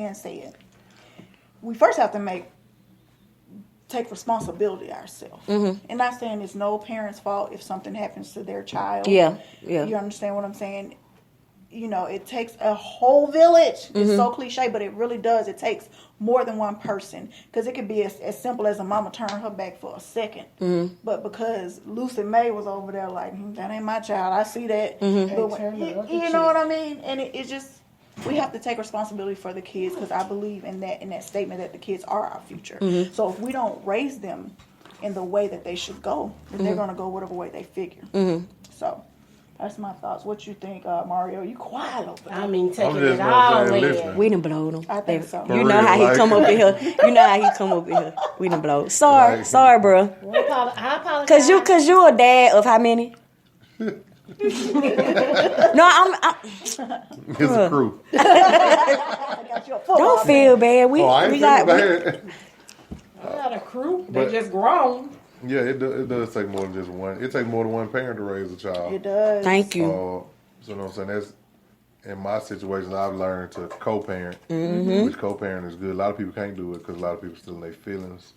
being said, we first have to take responsibility ourselves. Mm-hmm. And not saying it's no parent's fault if something happens to their child. Yeah. You understand what I'm saying? It takes a whole village. It's so cliche, but it really does. It takes more than one person. Because it could be as simple as a mama turn her back for a second. Mm-hmm. But because Lucy May was over there like, that ain't my child. I see that. Mm-hmm. But you know what I mean? And it's just, we have to take responsibility for the kids, because I believe in that statement that the kids are our future. Mm-hmm. So if we don't raise them in the way that they should go, then they're going to go whatever way they figure. Mm-hmm. So that's my thoughts. What you think, Mario? You quiet over there. I mean, taking I'm just it all saying, in. listen. We done blowed him. I think so. You know how he come up in here. You know how he come up in here. We done blowed. Sorry, bro. I apologize. Cause you a dad of how many? No, I'm It's a crew. I got you a football don't feel bad. We I ain't we got bad. I'm not a crew. They But- just grown. Yeah, it does take more than just one. It takes more than one parent to raise a child. It does. Thank you. So you know what I'm saying? That's in my situation. I've learned to co-parent, Mm-hmm. which co-parent is good. A lot of people can't do it because a lot of people still in their feelings.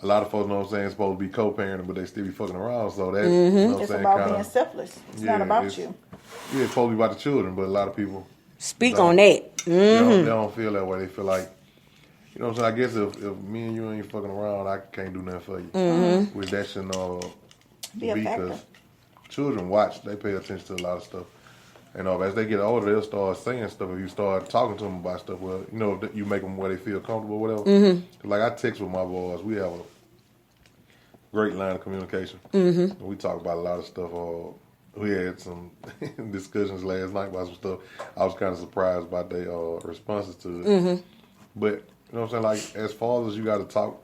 A lot of folks know what I'm saying supposed to be co-parenting, but they still be fucking around. So that you know what I'm It's saying, about kinda, being selfless. It's yeah, not about it's- you. Yeah, it's supposed to be about the children, but a lot of people Speak on that. they don't feel that way. They feel like, you know what I'm saying? I guess if me and you ain't fucking around, I can't do nothing for you. Which that shouldn't Be a factor. because children watch, they pay attention to a lot of stuff. And as they get older, they'll start saying stuff. If you start talking to them about stuff, well, you know, if you make them where they feel comfortable or whatever. Like I text with my boys. We have a great line of communication. And we talk about a lot of stuff. We had some discussions last night about some stuff. I was kind of surprised about their responses to it. But, you know what I'm saying, like, as fathers, you got to talk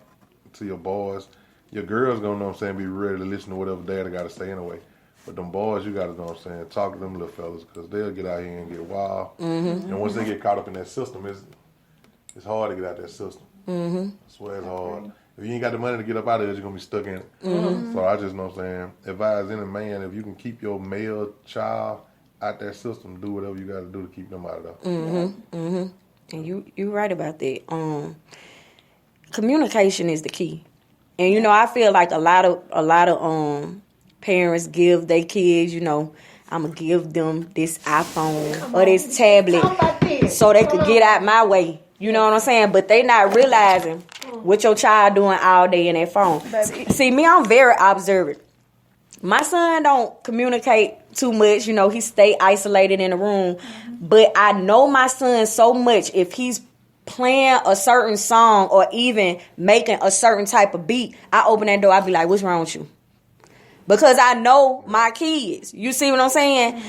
to your boys. Your girls going to, know what I'm saying, be ready to listen to whatever daddy got to say anyway. But them boys, you got to, know what I'm saying, talk to them little fellas, because they'll get out here and get wild. And once they get caught up in that system, it's hard to get out that system. I swear it's hard. If you ain't got the money to get up out of it, you're going to be stuck in it. So I just know what I'm saying, advise any man, if you can keep your male child out that system, do whatever you got to do to keep them out of there. And you right about that. Communication is the key. And you know, I feel like a lot of parents give their kids, you know, I'm gonna give them this iPhone or this tablet so they could get out my way. You know what I'm saying? But they not realizing what your child doing all day in that phone. See, me, I'm very observant. My son don't communicate too much. You know, he stay isolated in the room. But I know my son so much. If he's playing a certain song or even making a certain type of beat, I open that door, I be like, what's wrong with you? Because I know my kids. You see what I'm saying?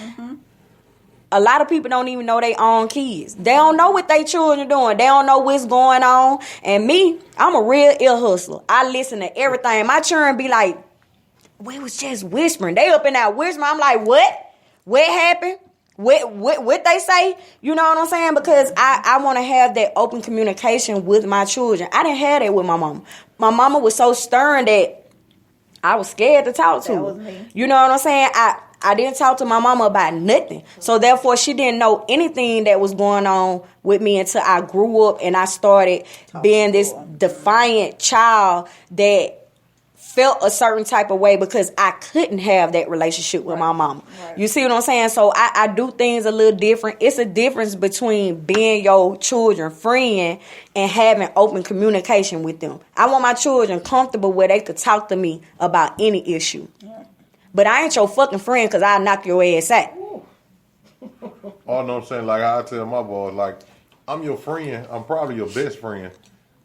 A lot of people don't even know their own kids. They don't know what their children doing. They don't know what's going on. And me, I'm a real ear hustler. I listen to everything. My children be like, we was just whispering. They up in that whispering. I'm like, what? What happened? What they say? You know what I'm saying? Because I want to have that open communication with my children. I didn't have that with my mama. My mama was so stern that I was scared to talk to That her. was me. You know what I'm saying? I didn't talk to my mama about nothing. So therefore, she didn't know anything that was going on with me until I grew up and I started being this defiant child that felt a certain type of way because I couldn't have that relationship with my mama. Right. You see what I'm saying? So I do things a little different. It's a difference between being your children friend and having open communication with them. I want my children comfortable where they could talk to me about any issue. Yeah. But I ain't your fucking friend because I'll knock your ass out. Oh, no, I'm saying, like I tell my boys, like, I'm your friend. I'm probably your best friend.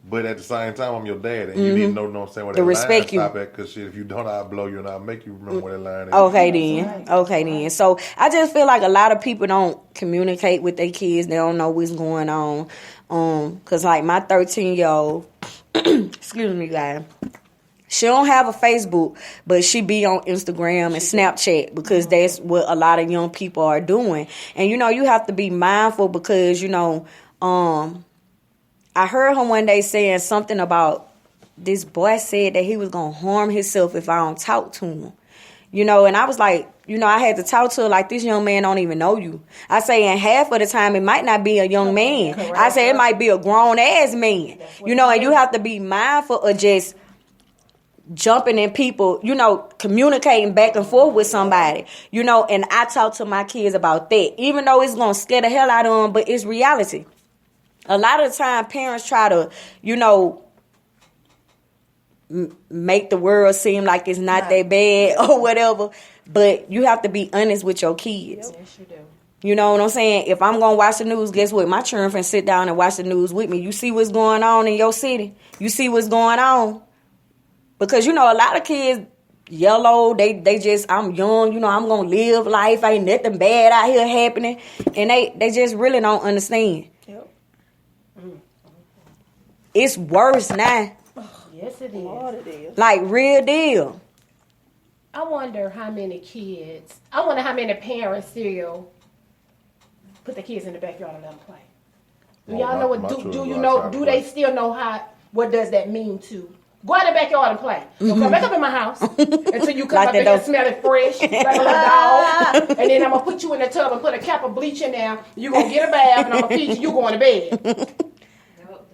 But at the same time, I'm your dad. And you need to know what I'm saying, where that To respect line you. stop at. Because shit, if you don't, I'll blow you and I'll make you remember where that line is. Okay then. So I just feel like a lot of people don't communicate with their kids. They don't know what's going on. Cause like my 13-year-old, excuse me, guys. She don't have a Facebook, but she be on Instagram and Snapchat because that's what a lot of young people are doing. And you know, you have to be mindful because you know, I heard her one day saying something about this boy said that he was gonna harm himself if I don't talk to him. You know, and I was like, you know, I had to talk to her like, this young man don't even know you. I say, and half of the time, it might not be a young man. I say, it might be a grown-ass man. You know, and you have to be mindful of just jumping in people, you know, communicating back and forth with somebody. You know, and I talk to my kids about that. Even though it's going to scare the hell out of them, but it's reality. A lot of the time, parents try to, you know, make the world seem like it's not that bad or whatever. But you have to be honest with your kids. Yes, you do. You know what I'm saying? If I'm going to watch the news, guess what? My children can sit down and watch the news with me. You see what's going on in your city? You see what's going on? Because, you know, a lot of kids, yellow, they just, I'm young, you know, I'm going to live life. Ain't nothing bad out here happening. And they just really don't understand. Yep. It's worse now. Yes, it is. Lord, it is. Like, real deal. I wonder how many parents still put their kids in the backyard and let them play. Do y'all know what? Do you know? Do they still know what does that mean to? Go out in the backyard and play. Don't come back up in my house until you come up in here smelling fresh like a little dog. And then I'm gonna put you in the tub and put a cap of bleach in there. You gonna get a bath and I'm gonna feed you. You going to bed.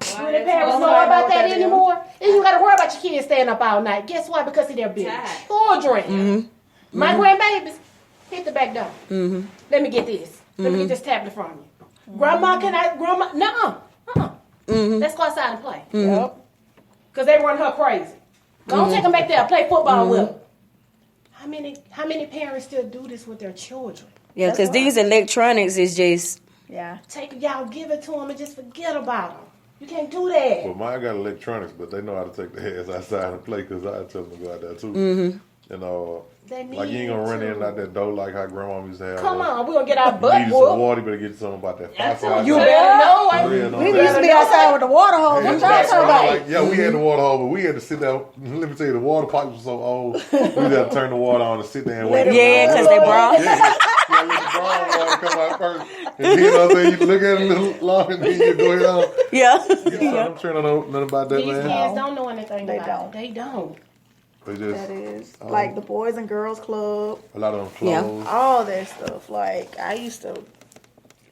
Do the parents know about that anymore? And you gotta worry about your kids staying up all night. Guess why? Because of their big children. My grandbabies hit the back door. Let me get this. Let me get this tablet from you. Grandma, Grandma, nuh-uh. Let's go outside and play. Yep. Because they run her crazy. Go take them back there, play football with them. How many parents still do this with their children? Yeah, because these electronics is just... Yeah. Y'all give it to them and just forget about them. You can't do that. Well, mine got electronics, but they know how to take their ass outside and play because I tell them to go out there too. And They need like you ain't gonna run in to. out that door like how grandma used to have. Come on, we're gonna get our You butt need some whooped. water, you better get something about that faucet. You better know. Yeah, no, We man. used to be outside with the water hose. What y'all talking about? Like, yeah, we had the water hose, but we had to sit there. Let me tell you, the water pipes were so old. We had to turn the water on and sit there and wait. Yeah, because they brown. Yeah, let the brown water come out first. And then, you know what I'm saying, you look at it a little long and then you go ahead on. Yeah. I'm sure I don't know nothing about that, These man. kids don't know anything They about don't. it. They don't. They just, That is like the Boys and Girls Club, a lot of them Yeah. clothes. all that stuff. Like I used to,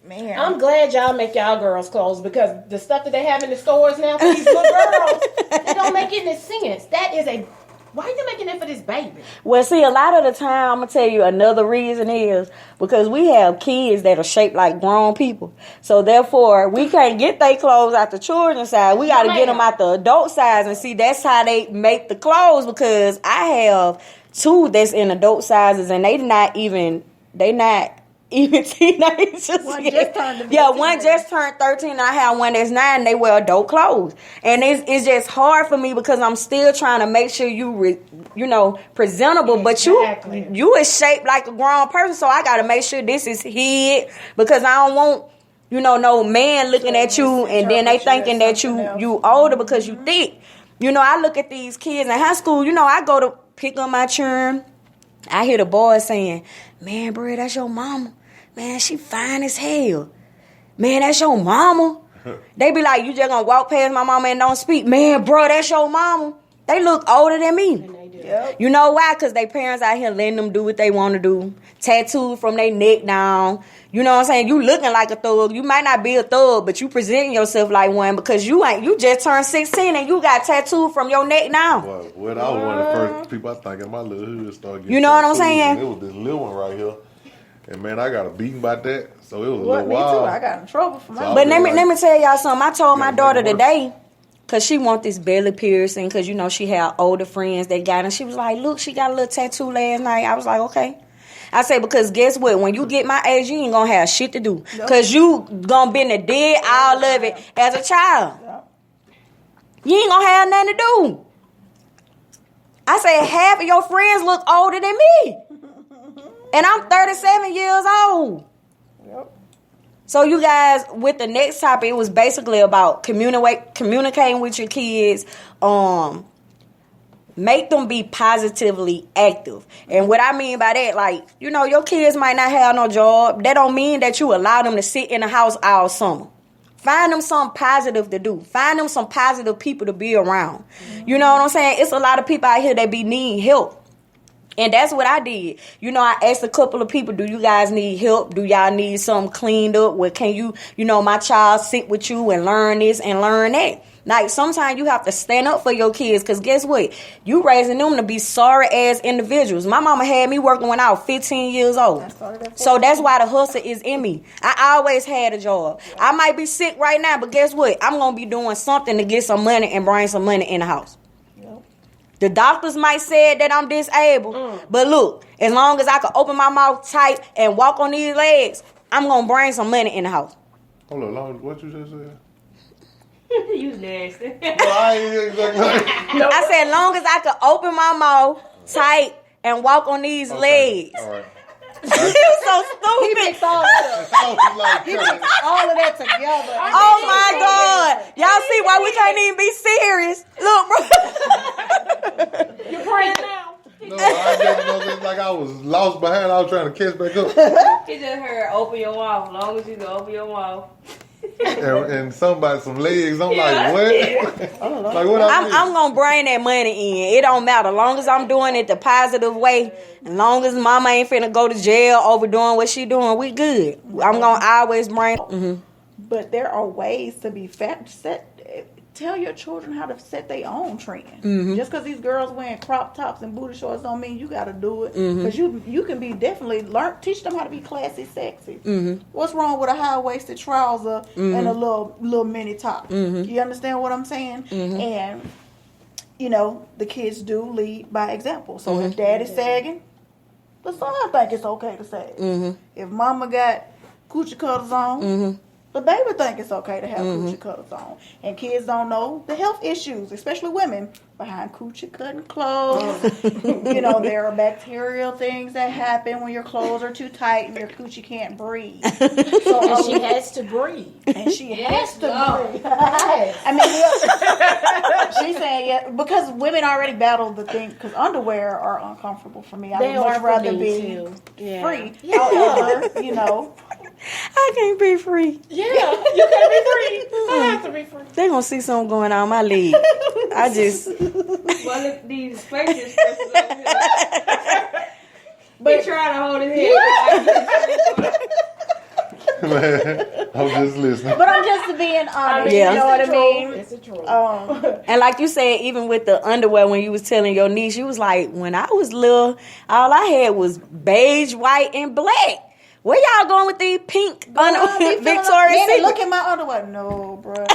man. I'm glad y'all make y'all girls clothes because the stuff that they have in the stores now for these little girls, it don't make any sense. That is why are you making that for this baby? Well, see, a lot of the time, I'm going to tell you another reason is because we have kids that are shaped like grown people. So, therefore, we can't get their clothes out the children's size. We got to get them out the adult size. And see, that's how they make the clothes because I have two that's in adult sizes and they not even teenagers. One just turned One just turned 13 and I have one that's 9 and they wear adult clothes. And it's just hard for me because I'm still trying to make sure you presentable, but Exactly. you is shaped like a grown person, so I got to make sure this is hid because I don't want no man looking at you and then they thinking that you older because you thick. I look at these kids in high school, I go to pick up my children. I hear the boys saying, "Man, bro, that's your mama. Man, she fine as hell. Man, that's your mama." They be like, "You just gonna walk past my mama and don't speak?" Man, bro, that's your mama. They look older than me. And they do. Yep. You know why? Because they parents out here letting them do what they want to do. Tattooed from their neck down. You know what I'm saying? You looking like a thug. You might not be a thug, but you presenting yourself like one because you just turned 16 and you got tattooed from your neck down. Well, I was one of the first people I think in my little hood started getting You know what I'm tattoos, saying? and it was this little one right here. And man, I got a beating by that. So it was a What, little me wild. too. I got in trouble for my. So But let me tell y'all something. I told my Yeah, daughter make it work. today, because she want this belly piercing, because, she had older friends that got it. And she was like, "Look, she got a little tattoo last night." I was like, okay. I say, because guess what? When you get my age, you ain't going to have shit to do. Because you going to be in the dead all of it as a child. Yep. You ain't going to have nothing to do. I say, half of your friends look older than me. And I'm 37 years old. Yep. So you guys, with the next topic, it was basically about communicating with your kids. Make them be positively active. And what I mean by that, like, your kids might not have no job. That don't mean that you allow them to sit in the house all summer. Find them something positive to do. Find them some positive people to be around. You know what I'm saying? It's a lot of people out here that be needing help. And that's what I did. You know, I asked a couple of people, do you guys need help? Do y'all need something cleaned up? Where can you, my child sit with you and learn this and learn that? Like, sometimes you have to stand up for your kids, because guess what? You raising them to be sorry ass individuals. My mama had me working when I was 15 years old. So that's why the hustle is in me. I always had a job. I might be sick right now, but guess what? I'm going to be doing something to get some money and bring some money in the house. The doctors might say that I'm disabled, but look, as long as I can open my mouth tight and walk on these legs, I'm going to bring some money in the house. Hold on, what you just said? You nasty. Well, I ain't exactly. I said, long as I can open my mouth tight and walk on these legs. All right. You so He stupid. mixed all that up. He mixed all of that together. Oh my God. Y'all see why we can't even be serious. Look, bro. You praying now? No, I just like I was lost behind. I was trying to catch back up. He just heard open your mouth. As long as you can open your mouth. And somebody, some legs. I'm like, what? Like, what I'm going to bring that money in. It don't matter. As long as I'm doing it the positive way, as long as mama ain't finna go to jail over doing what she doing, we good. I'm going to always bring. But there are ways to be tell your children how to set their own trend. Just because these girls wearing crop tops and booty shorts don't mean you got to do it. Because you can be definitely teach them how to be classy, sexy. What's wrong with a high waisted trouser and a little mini top? You understand what I'm saying? And the kids do lead by example. So if daddy's sagging, the son think it's okay to sag. If mama got coochie cutters on. The baby think it's okay to have coochie cutters on. And kids don't know the health issues, especially women, behind coochie cutting clothes. There are bacterial things that happen when your clothes are too tight and your coochie can't breathe. So she has to breathe. And she has to breathe. I mean, she's saying, because women already battle the thing, because underwear are uncomfortable for me. I would much rather be free. However, I can't be free. Yeah, you can't be free. I have to be free. They gonna see something going on my leg. I just. Well, look, these spacious but trying to hold his head. Man, I'm just listening. But I'm just being honest. Yeah. You know what I mean? It's the truth. And like you said, even with the underwear, when you was telling your niece, you was like, when I was little, all I had was beige, white, and black. Where y'all going with these pink Victoria's Secret? Look at my underwear. No, bro. Look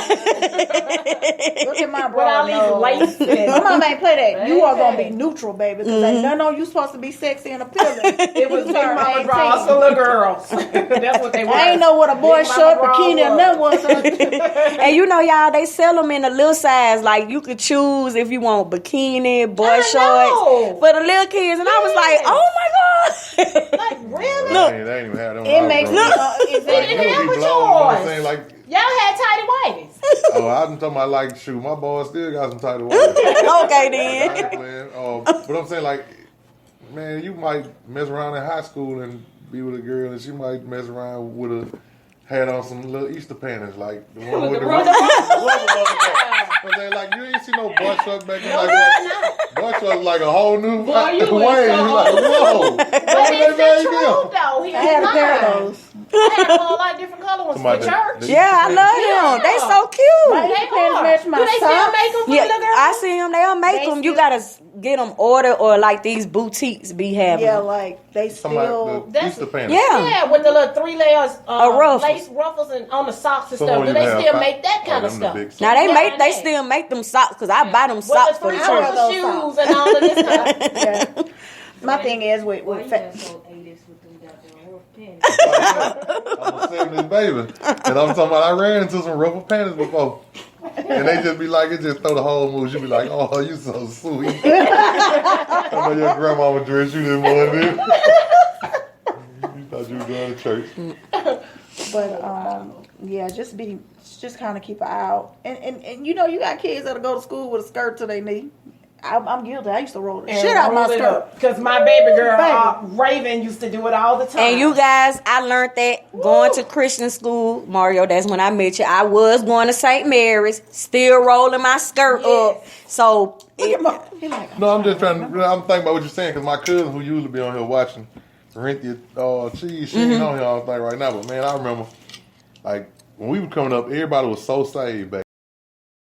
at my bra. All these laces. My mama ain't play that. You are gonna be neutral, baby. Because ain't none of you supposed to be sexy and appealing. It was big mama draws for little girls. That's what they were. I ain't know what a boy shirt, bikini, and that was. And y'all, they sell them in a little size. Like, you could choose if you want bikini, boy shorts for the little kids. And I was like, oh my God. Like, really? Look. They ain't even have them. It makes me. Like, y'all had tidy whities. I'm talking about like, shoot, my boy still got some tight whities. Okay, then. But I'm saying, like, man, you might mess around in high school and be with a girl, and she might mess around with a had on some little Easter panties, like the one with the rubber. I'm saying, like, you ain't see no butt shorts back then. Like, butt shorts like a whole new way. You like, whoa. But it's the truth, though. I had a pair of those. I had a lot of different color ones for church. Yeah, I love them. They so cute. My Easter panties match my Do they still socks. make them for Yeah, little girls? I see them. They'll make them. You gotta get them ordered, or like these boutiques be having. Yeah, them. like they Talking about still. the Easter panties. Yeah. with the little 3 layers ruffles. lace ruffles and on the socks and Some stuff. of Do you they have still fi- make that kind of them the stuff? big With Now Yeah, they yeah. still make them socks, because I buy them the socks for 3 the I wear church. those shoes socks. and all of this stuff. Yeah. My thing is with Why you fat. just so 80s with them goddamn rough panties? I'm a 70s baby. And I'm talking about, I ran into some rubber panties before. And they just be like, it just throw the whole moves. You be like, oh, you so sweet. I know your grandma would dress you this morning. You thought you were going to church. But yeah, just kind of keep an eye out. And you got kids that'll go to school with a skirt to their knee. I'm guilty. I used to roll the shit out my skirt. Because my baby girl, Baby. Raven, used to do it all the time. And you guys, I learned that going to Christian school, Mario. That's when I met you. I was going to St. Mary's, still rolling my skirt up. So Look at my. He like, No, I'm just trying to. I'm thinking about what you're saying because my cousin, who usually be on here watching Cynthia Cheese, she ain't on here all the thing right now. But man, I remember like when we were coming up, everybody was so saved back